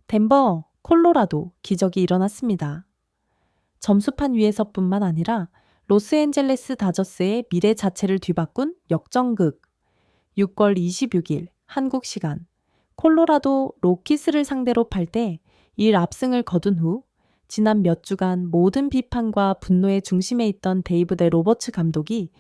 덴버, 콜로라도 기적이 일어났습니다. 점수판 위에서뿐만 아니라 로스앤젤레스 다저스의 미래 자체를 뒤바꾼 역전극. 6월 26일 한국 시간 콜로라도 로키스를 상대로 8대 1 압승을 거둔 후 지난 몇 주간 모든 비판과 분노의 중심에 있던 데이브드 로버츠 감독이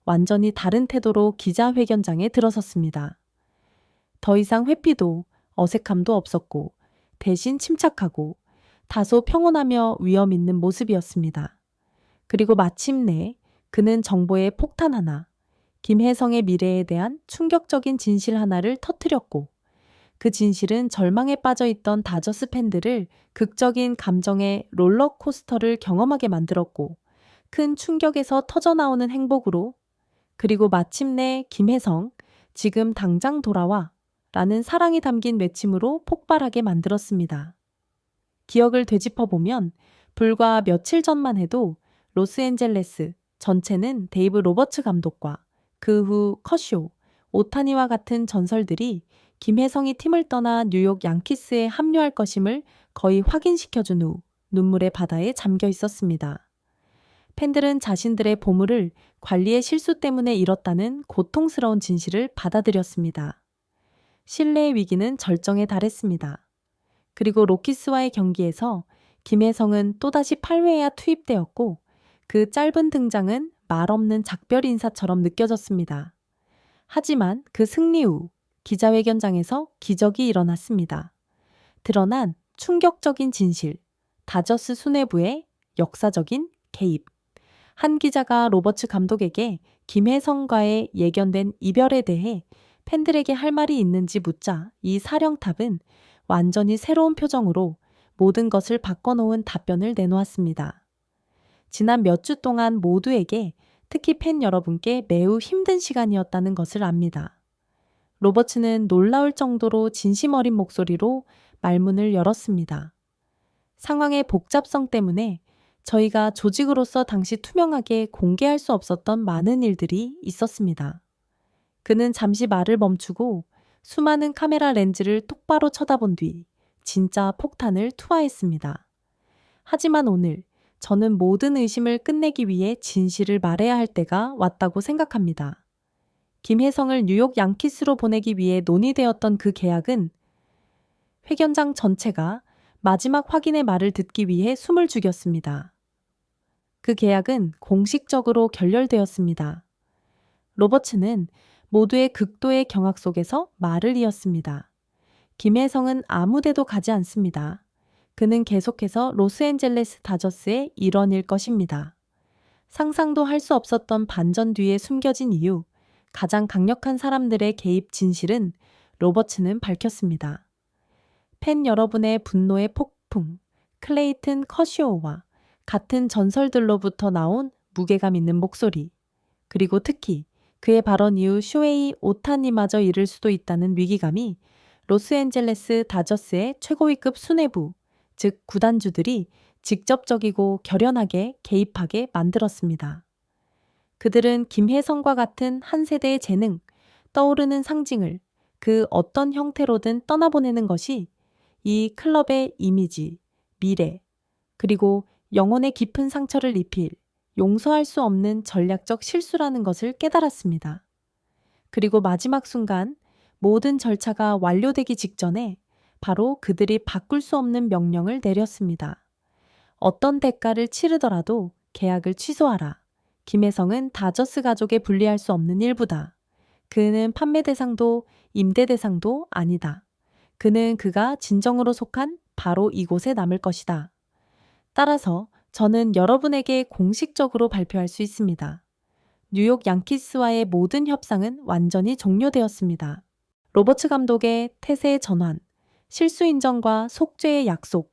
완전히 다른 태도로 기자회견장에 들어섰습니다. 더 이상 회피도 어색함도 없었고 대신 침착하고 다소 평온하며 위험 있는 모습이었습니다. 그리고 마침내 그는 정보의 폭탄 하나, 김혜성의 미래에 대한 충격적인 진실 하나를 터뜨렸고 그 진실은 절망에 빠져있던 다저스 팬들을 극적인 감정의 롤러코스터를 경험하게 만들었고 큰 충격에서 터져나오는 행복으로 그리고 마침내 김혜성, 지금 당장 돌아와 라는 사랑이 담긴 외침으로 폭발하게 만들었습니다. 기억을 되짚어보면 불과 며칠 전만 해도 로스앤젤레스 전체는 데이브 로버츠 감독과 그 후 커쇼, 오타니와 같은 전설들이 김혜성이 팀을 떠나 뉴욕 양키스에 합류할 것임을 거의 확인시켜준 후 눈물의 바다에 잠겨 있었습니다. 팬들은 자신들의 보물을 관리의 실수 때문에 잃었다는 고통스러운 진실을 받아들였습니다. 신뢰의 위기는 절정에 달했습니다. 그리고 로키스와의 경기에서 김혜성은 또다시 8회에야 투입되었고 그 짧은 등장은 말없는 작별 인사처럼 느껴졌습니다. 하지만 그 승리 후 기자회견장에서 기적이 일어났습니다. 드러난 충격적인 진실, 다저스 수뇌부의 역사적인 개입. 한 기자가 로버츠 감독에게 김혜성과의 예견된 이별에 대해 팬들에게 할 말이 있는지 묻자 이 사령탑은 완전히 새로운 표정으로 모든 것을 바꿔놓은 답변을 내놓았습니다. 지난 몇 주 동안 모두에게 특히 팬 여러분께 매우 힘든 시간이었다는 것을 압니다. 로버츠는 놀라울 정도로 진심 어린 목소리로 말문을 열었습니다. 상황의 복잡성 때문에 저희가 조직으로서 당시 투명하게 공개할 수 없었던 많은 일들이 있었습니다. 그는 잠시 말을 멈추고 수많은 카메라 렌즈를 똑바로 쳐다본 뒤 진짜 폭탄을 투하했습니다. 하지만 오늘 저는 모든 의심을 끝내기 위해 진실을 말해야 할 때가 왔다고 생각합니다. 김혜성을 뉴욕 양키스로 보내기 위해 논의되었던 그 계약은 회견장 전체가 마지막 확인의 말을 듣기 위해 숨을 죽였습니다. 그 계약은 공식적으로 결렬되었습니다. 로버츠는 모두의 극도의 경악 속에서 말을 이었습니다. 김혜성은 아무데도 가지 않습니다. 그는 계속해서 로스앤젤레스 다저스의 일원일 것입니다. 상상도 할 수 없었던 반전 뒤에 숨겨진 이유, 가장 강력한 사람들의 개입 진실은 로버츠는 밝혔습니다. 팬 여러분의 분노의 폭풍, 클레이튼 커시오와 같은 전설들로부터 나온 무게감 있는 목소리, 그리고 특히 그의 발언 이후 쇼헤이 오타니마저 잃을 수도 있다는 위기감이 로스앤젤레스 다저스의 최고위급 수뇌부, 즉 구단주들이 직접적이고 결연하게 개입하게 만들었습니다. 그들은 김혜성과 같은 한 세대의 재능, 떠오르는 상징을 그 어떤 형태로든 떠나보내는 것이 이 클럽의 이미지, 미래, 그리고 영혼의 깊은 상처를 입힐 용서할 수 없는 전략적 실수라는 것을 깨달았습니다. 그리고 마지막 순간 모든 절차가 완료되기 직전에 바로 그들이 바꿀 수 없는 명령을 내렸습니다. 어떤 대가를 치르더라도 계약을 취소하라. 김혜성은 다저스 가족에 분리할 수 없는 일부다. 그는 판매 대상도 임대 대상도 아니다. 그는 그가 진정으로 속한 바로 이곳에 남을 것이다. 따라서 저는 여러분에게 공식적으로 발표할 수 있습니다. 뉴욕 양키스와의 모든 협상은 완전히 종료되었습니다. 로버츠 감독의 태세 전환, 실수 인정과 속죄의 약속.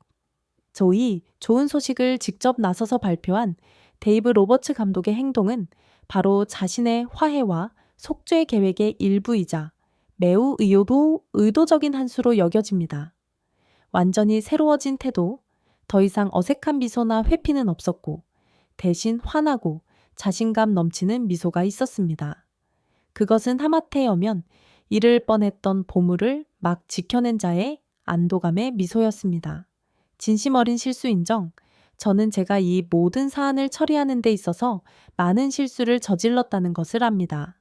저희 좋은 소식을 직접 나서서 발표한 데이브 로버츠 감독의 행동은 바로 자신의 화해와 속죄 계획의 일부이자 매우 의도적인 한 수로 여겨집니다. 완전히 새로워진 태도, 더 이상 어색한 미소나 회피는 없었고 대신 환하고 자신감 넘치는 미소가 있었습니다. 그것은 하마터면 잃을 뻔했던 보물을 막 지켜낸 자의 안도감의 미소였습니다. 진심 어린 실수 인정. 저는 제가 이 모든 사안을 처리하는 데 있어서 많은 실수를 저질렀다는 것을 압니다.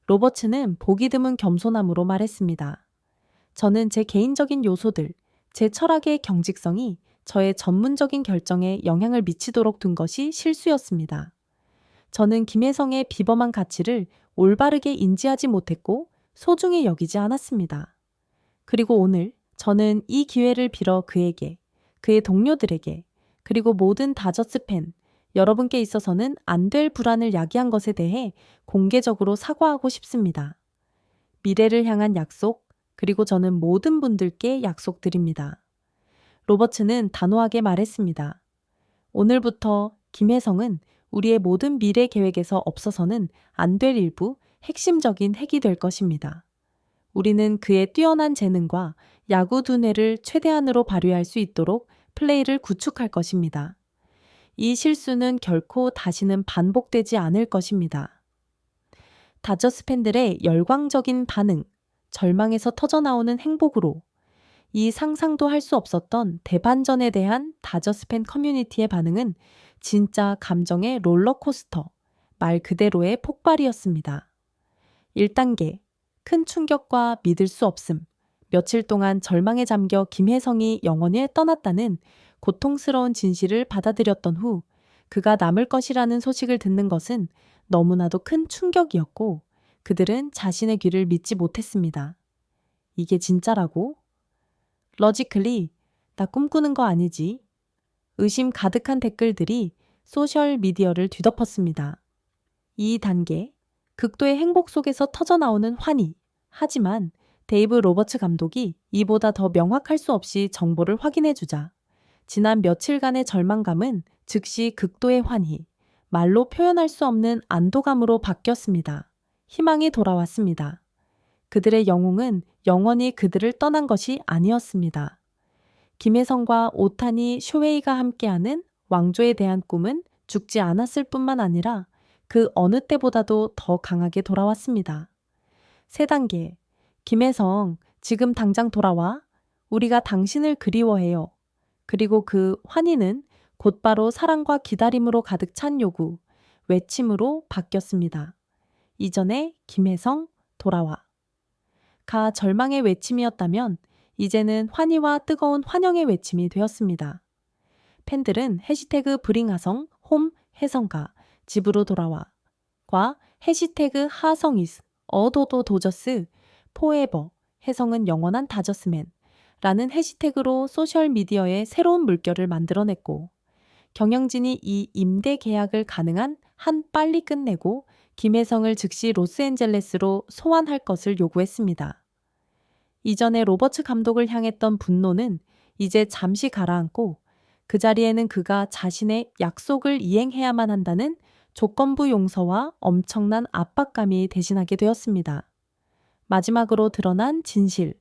로버츠는 보기 드문 겸손함으로 말했습니다. 저는 제 개인적인 요소들, 제 철학의 경직성이 저의 전문적인 결정에 영향을 미치도록 둔 것이 실수였습니다. 저는 김혜성의 비범한 가치를 올바르게 인지하지 못했고 소중히 여기지 않았습니다. 그리고 오늘 저는 이 기회를 빌어 그에게, 그의 동료들에게, 그리고 모든 다저스 팬, 여러분께 있어서는 안 될 불안을 야기한 것에 대해 공개적으로 사과하고 싶습니다. 미래를 향한 약속, 그리고 저는 모든 분들께 약속드립니다. 로버츠는 단호하게 말했습니다. 오늘부터 김혜성은 우리의 모든 미래 계획에서 없어서는 안 될 일부 핵심적인 핵이 될 것입니다. 우리는 그의 뛰어난 재능과 야구 두뇌를 최대한으로 발휘할 수 있도록 플레이를 구축할 것입니다. 이 실수는 결코 다시는 반복되지 않을 것입니다. 다저스 팬들의 열광적인 반응, 절망에서 터져나오는 행복으로 이 상상도 할 수 없었던 대반전에 대한 다저스 팬 커뮤니티의 반응은 진짜 감정의 롤러코스터, 말 그대로의 폭발이었습니다. 1단계, 큰 충격과 믿을 수 없음, 며칠 동안 절망에 잠겨 김혜성이 영원히 떠났다는 고통스러운 진실을 받아들였던 후 그가 남을 것이라는 소식을 듣는 것은 너무나도 큰 충격이었고 그들은 자신의 귀를 믿지 못했습니다. 이게 진짜라고? 러지클리, 나 꿈꾸는 거 아니지? 의심 가득한 댓글들이 소셜 미디어를 뒤덮었습니다. 2단계, 극도의 행복 속에서 터져나오는 환희. 하지만 데이브 로버츠 감독이 이보다 더 명확할 수 없이 정보를 확인해주자. 지난 며칠간의 절망감은 즉시 극도의 환희, 말로 표현할 수 없는 안도감으로 바뀌었습니다. 희망이 돌아왔습니다. 그들의 영웅은 영원히 그들을 떠난 것이 아니었습니다. 김혜성과 오타니 쇼헤이가 함께하는 왕조에 대한 꿈은 죽지 않았을 뿐만 아니라 그 어느 때보다도 더 강하게 돌아왔습니다. 3단계, 김혜성, 지금 당장 돌아와. 우리가 당신을 그리워해요. 그리고 그 환희는 곧바로 사랑과 기다림으로 가득 찬 요구, 외침으로 바뀌었습니다. 이전에 김혜성, 돌아와. 가 절망의 외침이었다면 이제는 환희와 뜨거운 환영의 외침이 되었습니다. 팬들은 해시태그 브링하성, 홈, 혜성가, 집으로 돌아와 과 해시태그 하성이스, 어도도 도저스, 포에버, 혜성은 영원한 다저스맨 라는 해시태그로 소셜미디어에 새로운 물결을 만들어냈고 경영진이 이 임대 계약을 가능한 한 빨리 끝내고 김혜성을 즉시 로스앤젤레스로 소환할 것을 요구했습니다. 이전에 로버츠 감독을 향했던 분노는 이제 잠시 가라앉고 그 자리에는 그가 자신의 약속을 이행해야만 한다는 조건부 용서와 엄청난 압박감이 대신하게 되었습니다. 마지막으로 드러난 진실,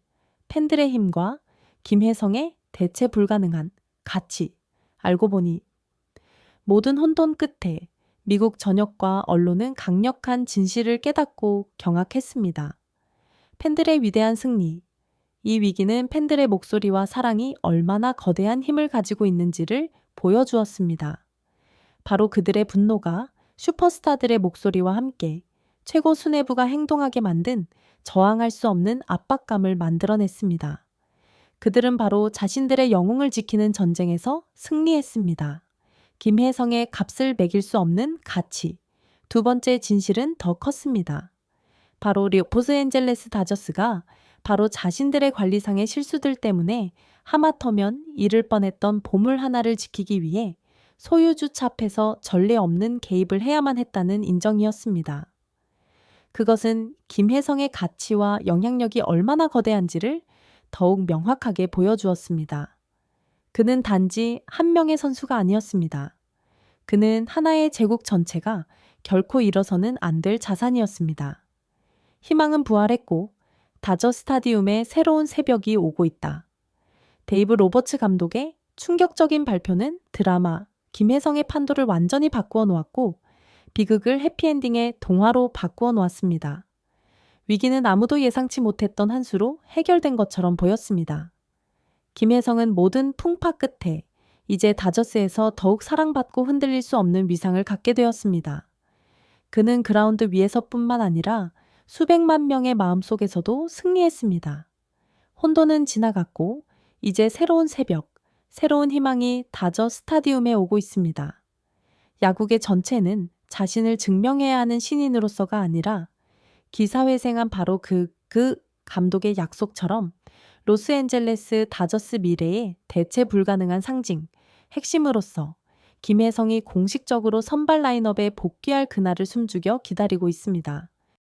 팬들의 힘과 김혜성의 대체 불가능한 가치, 알고 보니 모든 혼돈 끝에 미국 전역과 언론은 강력한 진실을 깨닫고 경악했습니다. 팬들의 위대한 승리, 이 위기는 팬들의 목소리와 사랑이 얼마나 거대한 힘을 가지고 있는지를 보여주었습니다. 바로 그들의 분노가 슈퍼스타들의 목소리와 함께 최고 수뇌부가 행동하게 만든 저항할 수 없는 압박감을 만들어냈습니다. 그들은 바로 자신들의 영웅을 지키는 전쟁에서 승리했습니다. 김혜성의 값을 매길 수 없는 가치. 두 번째 진실은 더 컸습니다. 바로 로스앤젤레스 다저스가 바로 자신들의 관리상의 실수들 때문에 하마터면 잃을 뻔했던 보물 하나를 지키기 위해 소유주차 앞에서 전례 없는 개입을 해야만 했다는 인정이었습니다. 그것은 김혜성의 가치와 영향력이 얼마나 거대한지를 더욱 명확하게 보여주었습니다. 그는 단지 한 명의 선수가 아니었습니다. 그는 하나의 제국 전체가 결코 잃어서는 안 될 자산이었습니다. 희망은 부활했고 다저 스타디움에 새로운 새벽이 오고 있다. 데이브 로버츠 감독의 충격적인 발표는 드라마 김혜성의 판도를 완전히 바꾸어 놓았고 비극을 해피엔딩의 동화로 바꾸어 놓았습니다. 위기는 아무도 예상치 못했던 한 수로 해결된 것처럼 보였습니다. 김혜성은 모든 풍파 끝에 이제 다저스에서 더욱 사랑받고 흔들릴 수 없는 위상을 갖게 되었습니다. 그는 그라운드 위에서뿐만 아니라 수백만 명의 마음속에서도 승리했습니다. 혼돈은 지나갔고 이제 새로운 새벽, 새로운 희망이 다저 스타디움에 오고 있습니다. 야구계 전체는 자신을 증명해야 하는 신인으로서가 아니라 기사회생한 바로 그 감독의 약속처럼 로스앤젤레스 다저스 미래의 대체 불가능한 상징, 핵심으로서 김혜성이 공식적으로 선발 라인업에 복귀할 그날을 숨죽여 기다리고 있습니다.